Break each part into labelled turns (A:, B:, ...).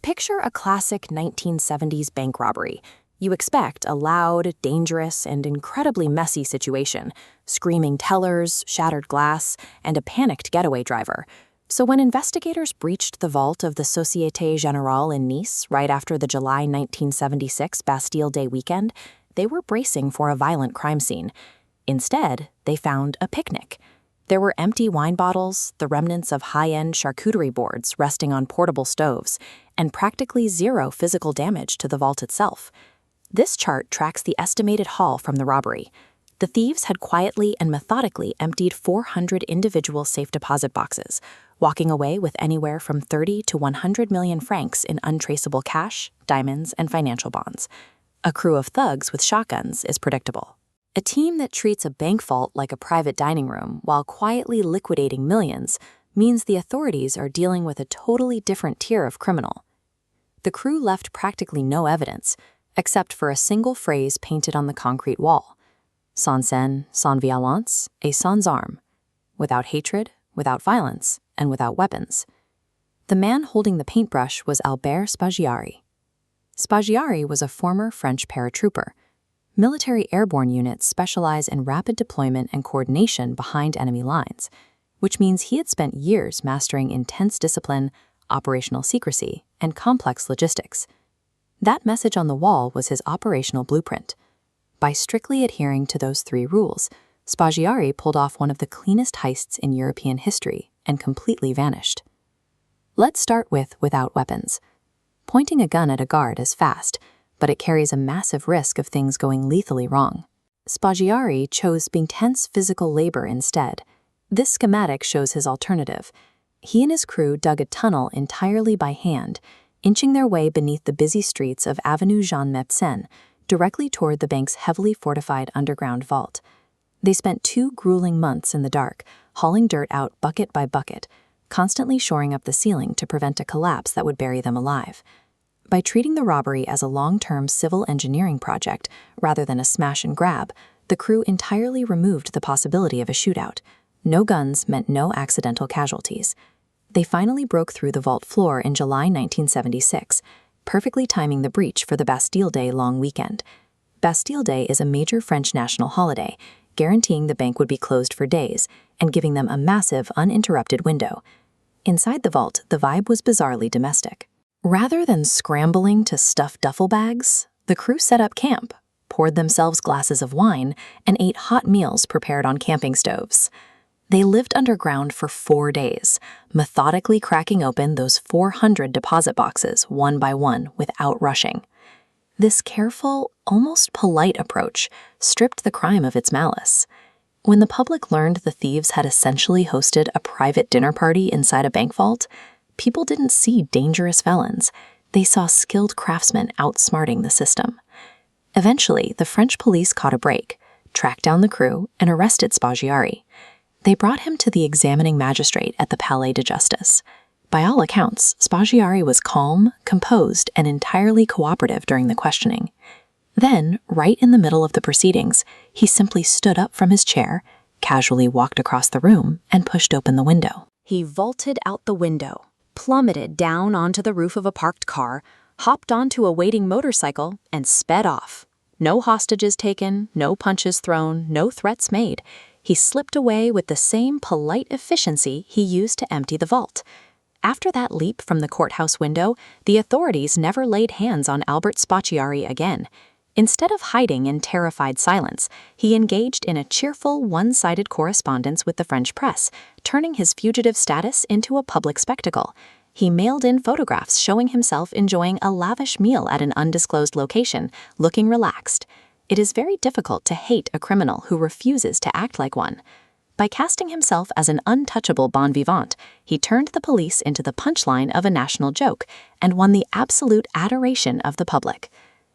A: Picture a classic 1970s bank robbery. You expect a loud, dangerous, and incredibly messy situation, screaming tellers, shattered glass, and a panicked getaway driver. So when investigators breached the vault of the Société Générale in Nice right after the July 1976 Bastille Day weekend, they were bracing for a violent crime scene. Instead, they found a picnic. There were empty wine bottles, the remnants of high-end charcuterie boards resting on portable stoves, and practically zero physical damage to the vault itself. This chart tracks the estimated haul from the robbery. The thieves had quietly and methodically emptied 400 individual safe deposit boxes, walking away with anywhere from 30 to 100 million francs in untraceable cash, diamonds, and financial bonds. A crew of thugs with shotguns is predictable. A team that treats a bank vault like a private dining room while quietly liquidating millions means the authorities are dealing with a totally different tier of criminal. The crew left practically no evidence, except for a single phrase painted on the concrete wall: sans haine, sans violence, et sans armes. Without hatred, without violence, and without weapons. The man holding the paintbrush was Albert Spaggiari. Spaggiari was a former French paratrooper. Military airborne units specialize in rapid deployment and coordination behind enemy lines, which means he had spent years mastering intense discipline, operational secrecy, and complex logistics. That message on the wall was his operational blueprint. By strictly adhering to those 3 rules, Spaggiari pulled off one of the cleanest heists in European history and completely vanished. Let's start with without weapons. Pointing a gun at a guard is fast, but it carries a massive risk of things going lethally wrong. Spaggiari chose intense physical labor instead. This schematic shows his alternative. He and his crew dug a tunnel entirely by hand, inching their way beneath the busy streets of Avenue Jean Mepsen, directly toward the bank's heavily fortified underground vault. They spent 2 grueling months in the dark, hauling dirt out bucket by bucket, constantly shoring up the ceiling to prevent a collapse that would bury them alive. By treating the robbery as a long-term civil engineering project rather than a smash and grab, the crew entirely removed the possibility of a shootout. No guns meant no accidental casualties. They finally broke through the vault floor in July 1976, perfectly timing the breach for the Bastille Day long weekend. Bastille Day is a major French national holiday, guaranteeing the bank would be closed for days and giving them a massive, uninterrupted window. Inside the vault, the vibe was bizarrely domestic. Rather than scrambling to stuff duffel bags, the crew set up camp, poured themselves glasses of wine, and ate hot meals prepared on camping stoves. They lived underground for 4 days, methodically cracking open those 400 deposit boxes one by one without rushing. This careful, almost polite approach stripped the crime of its malice. When the public learned the thieves had essentially hosted a private dinner party inside a bank vault, people didn't see dangerous felons. They saw skilled craftsmen outsmarting the system. Eventually, the French police caught a break, tracked down the crew, and arrested Spaggiari. They brought him to the examining magistrate at the Palais de Justice. By all accounts, Spaggiari was calm, composed, and entirely cooperative during the questioning. Then, right in the middle of the proceedings, he simply stood up from his chair, casually walked across the room, and pushed open the window. He vaulted out the window, plummeted down onto the roof of a parked car, hopped onto a waiting motorcycle, and sped off. No hostages taken, no punches thrown, no threats made. He slipped away with the same polite efficiency he used to empty the vault. After that leap from the courthouse window, the authorities never laid hands on Albert Spaggiari again. Instead of hiding in terrified silence, he engaged in a cheerful, one-sided correspondence with the French press, turning his fugitive status into a public spectacle. He mailed in photographs showing himself enjoying a lavish meal at an undisclosed location, looking relaxed. It is very difficult to hate a criminal who refuses to act like one. By casting himself as an untouchable bon vivant, he turned the police into the punchline of a national joke and won the absolute adoration of the public.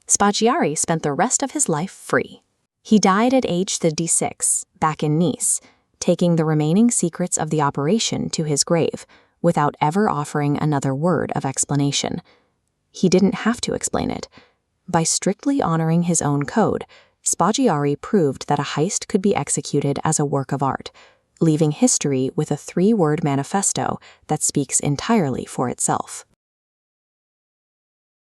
A: Spaggiari spent the rest of his life free. He died at age 36, back in Nice, taking the remaining secrets of the operation to his grave, without ever offering another word of explanation. He didn't have to explain it. By strictly honoring his own code, Spaggiari proved that a heist could be executed as a work of art, leaving history with a 3-word manifesto that speaks entirely for itself.